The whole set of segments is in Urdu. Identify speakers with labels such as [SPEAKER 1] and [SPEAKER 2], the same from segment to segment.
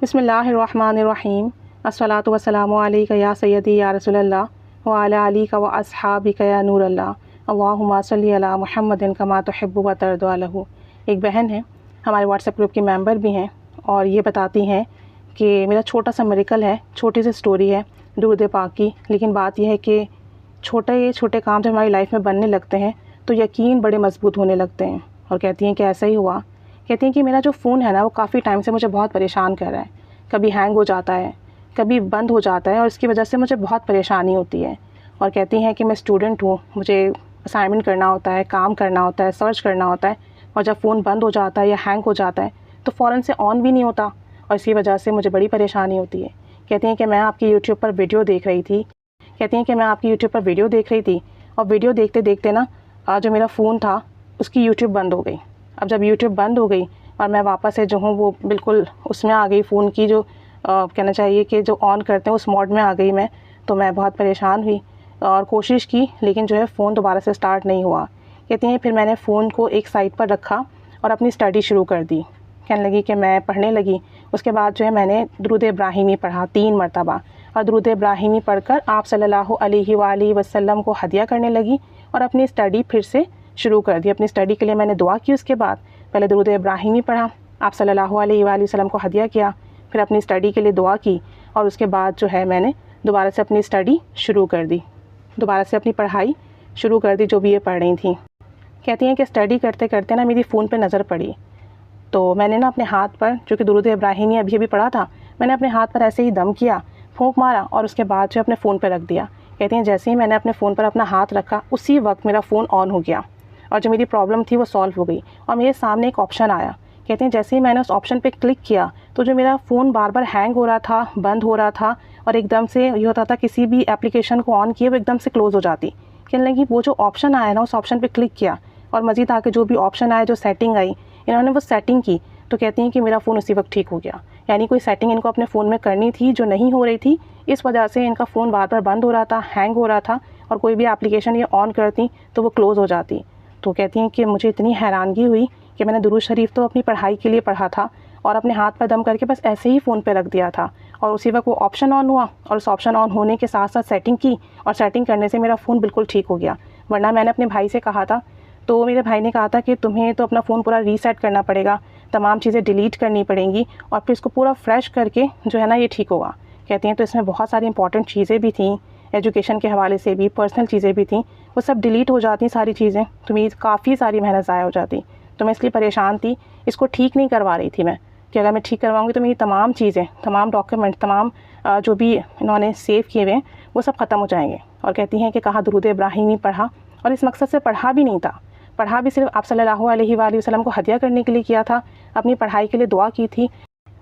[SPEAKER 1] بسم اللہ الرحمن الرحیم الصلاۃ والسلام علیک یا سیدی یا رسول اللہ وعلی علیک و اصحابک یا نور اللہ اللہم صلی علی محمد کما تحب و ترضی عنہ۔ ایک بہن ہے، ہمارے واٹس ایپ گروپ کی ممبر بھی ہیں، اور یہ بتاتی ہیں کہ میرا چھوٹا سا میریکل ہے، چھوٹی سی سٹوری ہے درود پاک کی، لیکن بات یہ ہے کہ چھوٹے کام جب ہماری لائف میں بننے لگتے ہیں تو یقین بڑے مضبوط ہونے لگتے ہیں۔ اور کہتی ہیں کہ ایسا ہی ہوا۔ کہتی ہیں کہ میرا جو فون ہے نا وہ کافی ٹائم سے مجھے بہت پریشان کر رہا ہے، کبھی ہینگ ہو جاتا ہے، کبھی بند ہو جاتا ہے، اور اس کی وجہ سے مجھے بہت پریشانی ہوتی ہے۔ اور کہتی ہیں کہ میں اسٹوڈنٹ ہوں، مجھے اسائنمنٹ کرنا ہوتا ہے، کام کرنا ہوتا ہے، سرچ کرنا ہوتا ہے، اور جب فون بند ہو جاتا ہے یا ہینگ ہو جاتا ہے تو فوراً سے آن بھی نہیں ہوتا، اور اس کی وجہ سے مجھے بڑی پریشانی ہوتی ہے۔ کہتی ہیں کہ میں آپ کی یوٹیوب پر ویڈیو دیکھ رہی تھی، اور ویڈیو دیکھتے دیکھتے نا جو میرا فون تھا اس کی یوٹیوب بند ہو گئی۔ اب جب یوٹیوب بند ہو گئی اور میں واپس سے جو ہوں وہ بالکل اس میں آ گئی، فون کی جو کہنا چاہیے کہ جو آن کرتے ہیں اس موڈ میں آ گئی میں، تو میں بہت پریشان ہوئی اور کوشش کی، لیکن جو ہے فون دوبارہ سے سٹارٹ نہیں ہوا۔ کہتی ہیں پھر میں نے فون کو ایک سائڈ پر رکھا اور اپنی اسٹڈی شروع کر دی۔ کہنے لگی کہ میں پڑھنے لگی۔ اس کے بعد جو ہے میں نے درود ابراہیمی پڑھا 3 مرتبہ، اور درود ابراہیمی پڑھ کر آپ صلی اللہ علیہ وآلہ وسلم کو ہدیہ کرنے لگی اور اپنی اسٹڈی پھر سے شروع کر دی۔ اپنی اسٹڈی کے لیے میں نے دعا کی، اس کے بعد پہلے درود ابراہیمی پڑھا، آپ صلی اللہ علیہ وآلہ وسلم کو ہدیہ کیا، پھر اپنی اسٹڈی کے لیے دعا کی، اور اس کے بعد جو ہے میں نے دوبارہ سے اپنی اسٹڈی شروع کر دی، دوبارہ سے اپنی پڑھائی شروع کر دی جو بھی یہ پڑھ رہی تھیں۔ کہتی ہیں کہ اسٹڈی کرتے کرتے نا میری فون پہ نظر پڑی، تو میں نے نا اپنے ہاتھ پر، جو کہ درود ابراہیمی ابھی پڑھا تھا، میں نے اپنے ہاتھ پر ایسے ہی دم کیا، پھونک مارا، اور اس کے بعد جو اپنے فون پہ رکھ دیا۔ کہتی ہیں جیسے ہی میں نے اپنے فون پر اپنا ہاتھ رکھا اسی وقت میرا فون آن ہو گیا، اور جو میری پرابلم تھی وہ سالو ہو گئی، اور میرے سامنے ایک آپشن آیا۔ کہتے ہیں جیسے ہی میں نے اس آپشن پہ کلک کیا تو جو میرا فون بار بار ہینگ ہو رہا تھا، بند ہو رہا تھا، اور ایک دم سے یہ ہوتا تھا کسی بھی اپلیکیشن کو آن کیے وہ ایک دم سے کلوز ہو جاتی۔ کہنے لگی وہ جو آپشن آیا نا، اس آپشن پہ کلک کیا، اور مزید آ کے جو بھی آپشن آئے، جو سیٹنگ آئی، انہوں نے وہ سیٹنگ کی، تو کہتی ہیں کہ میرا فون اسی وقت ٹھیک ہو گیا۔ یعنی کوئی سیٹنگ ان کو اپنے فون میں کرنی تھی جو نہیں ہو رہی تھی، اس وجہ سے ان کا فون بار بار بند ہو رہا تھا، ہینگ ہو رہا تھا، اور کوئی بھی اپلیکیشن یہ آن کرتی تو وہ کلوز ہو جاتی۔ تو کہتی ہیں کہ مجھے اتنی حیرانگی ہوئی کہ میں نے درود شریف تو اپنی پڑھائی کے لیے پڑھا تھا، اور اپنے ہاتھ پر دم کر کے بس ایسے ہی فون پہ رکھ دیا تھا، اور اسی وقت وہ آپشن آن ہوا، اور اس آپشن آن ہونے کے ساتھ ساتھ سیٹنگ کی، اور سیٹنگ کرنے سے میرا فون بالکل ٹھیک ہو گیا۔ ورنہ میں نے اپنے بھائی سے کہا تھا، تو میرے بھائی نے کہا تھا کہ تمہیں تو اپنا فون پورا ریسیٹ کرنا پڑے گا، تمام چیزیں ڈیلیٹ کرنی پڑیں گی، اور پھر اس کو پورا فریش کر کے جو ہے نا یہ ٹھیک ہوگا۔ کہتی ہیں تو اس میں بہت ساری امپورٹنٹ چیزیں بھی تھیں، ایجوکیشن کے حوالے سے بھی، پرسنل چیزیں بھی تھیں، وہ سب ڈیلیٹ ہو جاتی ساری چیزیں، تو میری کافی ساری محنت ضائع ہو جاتی۔ تو میں اس لیے پریشان تھی، اس کو ٹھیک نہیں کروا رہی تھی میں، کہ اگر میں ٹھیک کرواؤں گی تو میری تمام چیزیں، تمام ڈاکیومنٹ، تمام جو بھی انہوں نے سیو کیے ہوئے ہیں وہ سب ختم ہو جائیں گے۔ اور کہتی ہیں کہ کہا درود ابراہیمی پڑھا، اور اس مقصد سے پڑھا بھی نہیں تھا، پڑھا بھی صرف آپ صلی اللہ علیہ وآلہ وسلم کو ہدیہ کرنے کے لیے کیا تھا، اپنی پڑھائی کے لیے دعا کی تھی،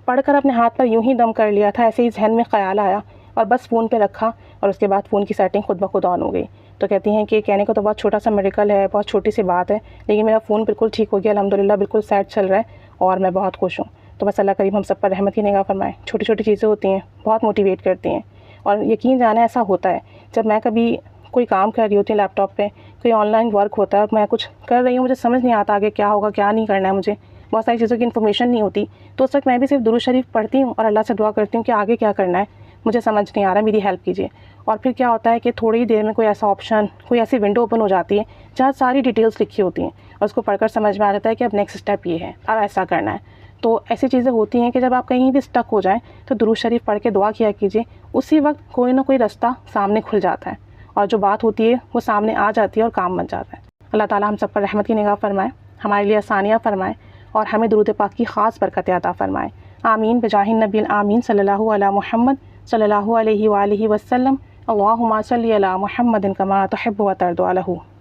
[SPEAKER 1] پڑھ کر اپنے ہاتھ پر یوں ہی دم کر لیا تھا، ایسے ہی ذہن میں خیال آیا اور بس فون پہ رکھا، اور اس کے بعد فون کی سیٹنگ خود بخود آن ہو گئی۔ تو کہتی ہیں کہ کہنے کو تو بہت چھوٹا سا میریکل ہے، بہت چھوٹی سی بات ہے، لیکن میرا فون بالکل ٹھیک ہو گیا، الحمدللہ بالکل سیٹ چل رہا ہے، اور میں بہت خوش ہوں۔ تو بس اللہ کریم ہم سب پر رحمت کی نگاہ فرمائے۔ چھوٹی چھوٹی چیزیں ہوتی ہیں، بہت موٹیویٹ کرتی ہیں، اور یقین جانا ایسا ہوتا ہے جب میں کبھی کوئی کام کر رہی ہوتی ہوں لیپ ٹاپ پہ، کوئی آن لائن ورک ہوتا ہے اور میں کچھ کر رہی ہوں، مجھے سمجھ نہیں آتا آگے کیا ہوگا، کیا نہیں کرنا ہے، مجھے بہت ساری چیزوں کی انفارمیشن نہیں ہوتی، تو اس وقت میں بھی صرف درود شریف پڑھتی ہوں اور اللہ سے دعا کرتی ہوں کہ آگے کیا کرنا ہے، مجھے سمجھ نہیں آ رہا، میری ہیلپ کیجیے۔ اور پھر کیا ہوتا ہے کہ تھوڑی ہی دیر میں کوئی ایسا آپشن، کوئی ایسی ونڈو اوپن ہو جاتی ہے جہاں ساری ڈیٹیلز لکھی ہوتی ہیں، اور اس کو پڑھ کر سمجھ میں آ جاتا ہے کہ اب نیکسٹ اسٹیپ یہ ہے، اب ایسا کرنا ہے۔ تو ایسی چیزیں ہوتی ہیں کہ جب آپ کہیں بھی اسٹک ہو جائیں تو درود شریف پڑھ کے دعا کیا کیجیے، اسی وقت کوئی نہ کوئی رستہ سامنے کھل جاتا ہے، اور جو بات ہوتی ہے وہ سامنے آ جاتی ہے اور کام بن جاتا ہے۔ اللہ تعالی ہم سب پر رحمت کی نگاہ فرمائے، ہمارے لیے آسانیاں فرمائے، اور ہمیں درود پاک کی خاص برکت عطا فرمائے۔ آمین بجاہ النبی الآمین صلی اللہ علی محمد صلی اللہ علیہ وآلہ وسلم۔ اللہم صلی علی محمد کما تحب و ترضی عنہ۔